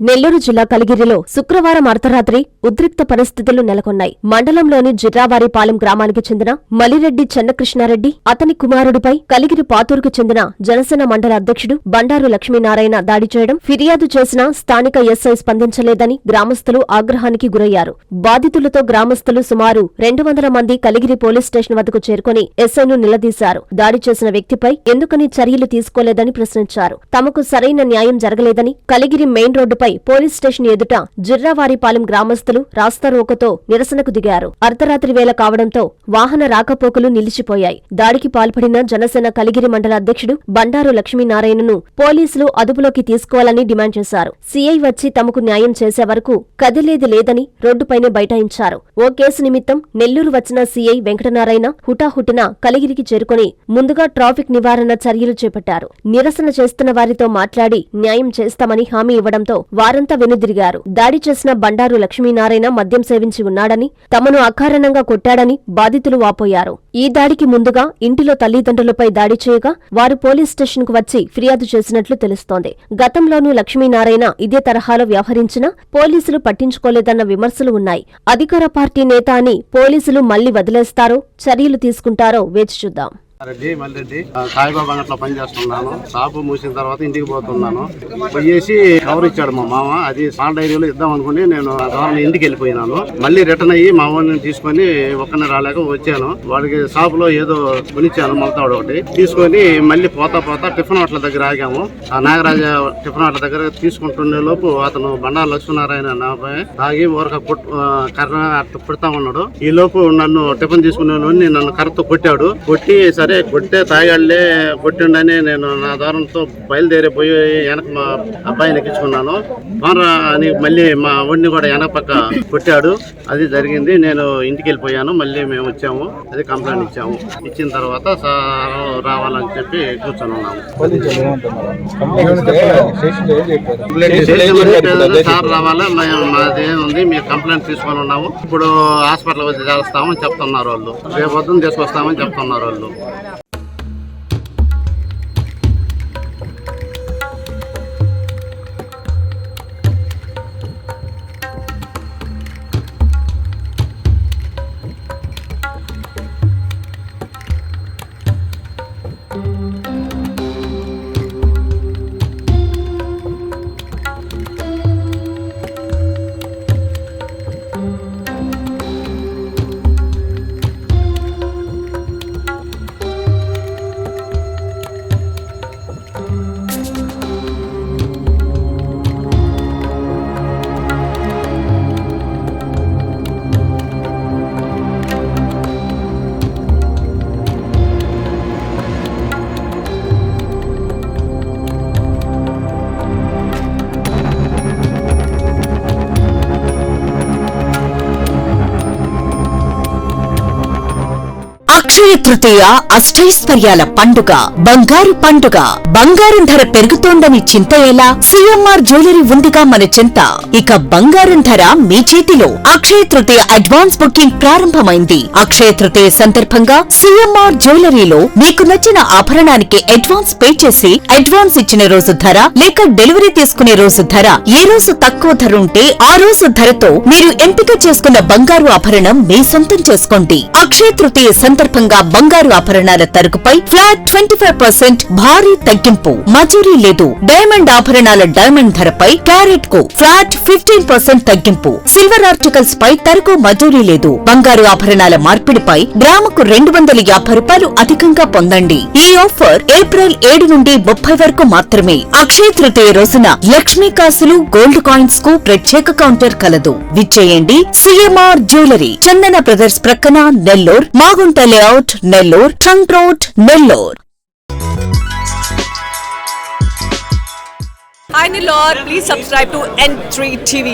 నెల్లూరు జిల్లా కలిగిరిలో శుక్రవారం అర్ధరాత్రి ఉద్రిక్త పరిస్థితులు నెలకొన్నాయి. మండలంలోని జిర్రావారిపాలెం గ్రామానికి చెందిన మలిరెడ్డి చెన్నకృష్ణారెడ్డి, అతని కుమారుడిపై కలిగిరి పాతూరుకు చెందిన జనసేన మండల అధ్యక్షుడు బండారు లక్ష్మీనారాయణ దాడి చేయడం, ఫిర్యాదు చేసినా స్థానిక ఎస్ఐ స్పందించలేదని గ్రామస్తులు ఆగ్రహానికి గురయ్యారు. బాధితులతో గ్రామస్తులు సుమారు 200 మంది కలిగిరి పోలీస్ స్టేషన్ వద్దకు చేరుకుని ఎస్ఐను నిలదీశారు. దాడి చేసిన వ్యక్తిపై ఎందుకని చర్యలు తీసుకోలేదని ప్రశ్నించారు. తమకు సరైన న్యాయం జరగలేదని కలిగిరి మెయిన్ రోడ్డుపై పోలీస్ స్టేషన్ ఎదుట జిర్రావారిపాలెం గ్రామస్తులు రాస్తారోకోతో నిరసనకు దిగారు. అర్ధరాత్రి వేళ కావడంతో వాహన రాకపోకలు నిలిచిపోయాయి. దాడికి పాల్పడిన జనసేన కలిగిరి మండల అధ్యక్షుడు బండారు లక్ష్మీనారాయణను పోలీసులు అదుపులోకి తీసుకోవాలని డిమాండ్ చేశారు. సీఐ వచ్చి తమకు న్యాయం చేసే వరకు కదిలేది లేదని రోడ్డుపైనే బైఠాయించారు. ఓ కేసు నిమిత్తం నెల్లూరు వచ్చిన సీఐ వెంకటనారాయణ హుటాహుటిన కలిగిరికి చేరుకుని ముందుగా ట్రాఫిక్ నివారణ చర్యలు చేపట్టారు. నిరసన చేస్తున్న వారితో మాట్లాడి న్యాయం చేస్తామని హామీ ఇవ్వడంతో వారంతా వెనుదిరిగారు. దాడి చేసిన బండారు లక్ష్మీనారాయణ మద్యం సేవించి ఉన్నాడని, తమను అకారణంగా కొట్టాడని బాధితులు వాపోయారు. ఈ దాడికి ముందుగా ఇంటిలో తల్లిదండ్రులపై దాడి చేయగా వారు పోలీస్ స్టేషన్కు వచ్చి ఫిర్యాదు చేసినట్లు తెలుస్తోంది. గతంలోనూ లక్ష్మీనారాయణ ఇదే తరహాలో వ్యవహరించినా పోలీసులు పట్టించుకోలేదన్న విమర్శలు ఉన్నాయి. అధికార పార్టీ నేత అని పోలీసులు మళ్లీ వదిలేస్తారో, చర్యలు తీసుకుంటారో వేచి చూద్దాం. మల్లిరెడ్డి సాయిబాబా అంగట్లో పనిచేస్తున్నాను. షాపు మూసిన తర్వాత ఇంటికి పోతున్నాను. పోయేసి కవర్ ఇచ్చాడు మా మామ. అది సాల్ డైరీలో ఇద్దాం అనుకుని నేను ఇంటికి వెళ్ళిపోయినాను. మళ్ళీ రిటర్న్ అయ్యి మా అమ్మని తీసుకొని ఒక్కనే రాలేక వచ్చాను. వాడికి షాప్ లో ఏదో కొనిచ్చాను, మొలతాడు ఒకటి తీసుకొని మళ్ళీ పోతా టిఫిన్ హోటల్ దగ్గర ఆగాము. ఆ నాగరాజ టిఫిన్ హోటల్ దగ్గర తీసుకుంటుండే లోపు అతను బండారు లక్ష్మీనారాయణ నాపై తాగి ఊరక కర్ర పుడతా ఉన్నాడు. ఈ లోపు నన్ను టిఫిన్ తీసుకునే నన్ను కర్రతో కొట్టాడు. కొట్టి సరే కొట్టే తాగాళ్లే కొట్టిండని నేను నా దారంతో బయలుదేరిపోయి వెనక మా అబ్బాయిని ఎక్కించుకున్నాను. అని మళ్ళీ మా ఒడిని కూడా వెనక పక్క కొట్టాడు. అది జరిగింది. నేను ఇంటికి వెళ్ళిపోయాను. మళ్ళీ మేము వచ్చాము. అది కంప్లైంట్ ఇచ్చాము. ఇచ్చిన తర్వాత సార్ రావాలని చెప్పి కూర్చొని ఉన్నాము. సార్ రావాలి, మాదేముంది, మీరు కంప్లైంట్ తీసుకొని ఉన్నాము. ఇప్పుడు హాస్పిటల్ వచ్చి చేస్తామని చెప్తున్నారు వాళ్ళు. రేపు పొద్దున్న తీసుకొస్తామని చెప్తున్నారు వాళ్ళు. అక్షయ తృతీయ అష్టైశ్వర్యాల పండుగ, బంగారు పండుగ. బంగారం ధర పెరుగుతోందని చింత ఎలా? సిఎంఆర్ జ్యువెలరీ ఉందిగా మన చింత. ఇక బంగారం ధర మీ చేతిలో. అక్షయ తృతీయ అడ్వాన్స్ బుకింగ్ ప్రారంభమైంది. అక్షయ తృతీయ సందర్భంగా సిఎంఆర్ జ్యువెలరీలో మీకు నచ్చిన ఆభరణానికి అడ్వాన్స్ పే చేసి అడ్వాన్స్ ఇచ్చిన రోజు ధర లేక డెలివరీ తీసుకునే రోజు ధర, ఏ రోజు తక్కువ ధర ఉంటే ఆ రోజు ధరతో మీరు ఎంపిక చేసుకున్న బంగారు ఆభరణం మీ సొంతం చేసుకోండి. అక్షయ తృతీయ సందర్భంగా బంగారు ఆభరణాల తరుగుపై ఫ్లాట్ 25% భారీ తగ్గింపు. మజూరీ లేదు. డైమండ్ ఆభరణాల డైమండ్ ధరపై క్యారెట్ కు ఫ్లాట్ 15% తగ్గింపు. సిల్వర్ ఆర్టికల్స్ పై తరుగు మజూరీ లేదు. బంగారు ఆభరణాల మార్పిడిపై గ్రాముకు 250 రూపాయలు అధికంగా పొందండి. ఈ ఆఫర్ ఏప్రిల్ 7 నుండి 30 వరకు మాత్రమే. అక్షయ తృతీయ రోజున లక్ష్మీ కాసులు, గోల్డ్ కాయిన్స్ కు ప్రత్యేక కౌంటర్ కలదు. విచ్చేయండి. సిఎంఆర్ జ్యువెలరీ, చందన బ్రదర్స్ ప్రక్కన, Nellore, Magunta layout, Nellore, trunk road, Nellore. Hi Nellore, please subscribe to N3 TV.